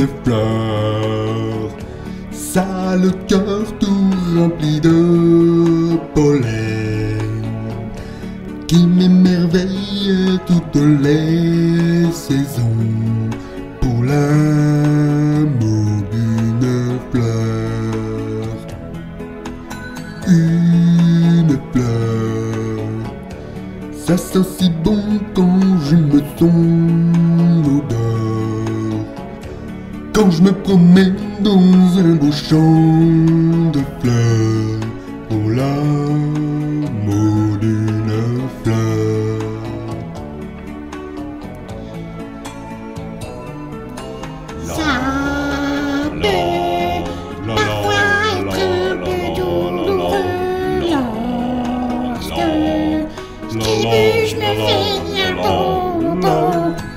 de fleurs. Ça a le cœur tout rempli de pollen qui m'émerveille toutes les saisons pour l'amour d'une fleur. Une fleur, ça sent si bon quand je me sens l'odeur. Quand je me promène dans un beau champ de fleurs pour l'amour d'une fleur. Ça peut parfois être un peu douloureux lorsque je me fais un bobo.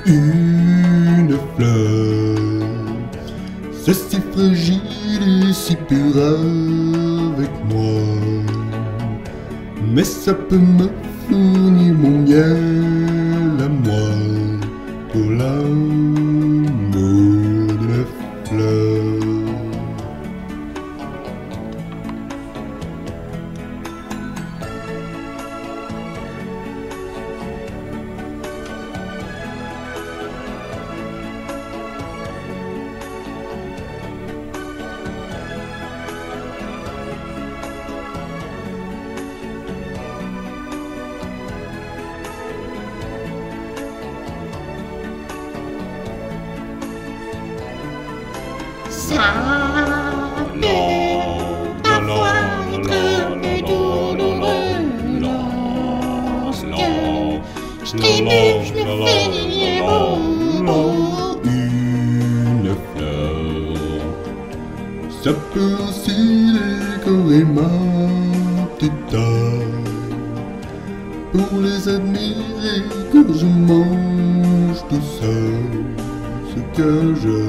Une fleur, c'est si fragile et si pur avec moi, mais ça peut me fournir mon miel à moi pour l'amour d'une fleur. Ça peut parfois être un peu douloureux lorsque je trémule, je me fais des bobos. Une fleur, ça peut aussi décorer ma petite taille, pour les admirer quand je mange tout seul ce que je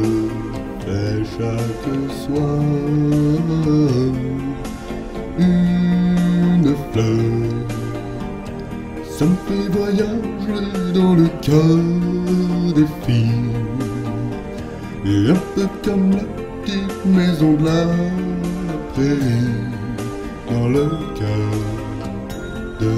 fais chaque soir. Une fleur, ça me fait voyager dans le cœur des filles, et un peu comme la petite maison de la prairie dans le cœur de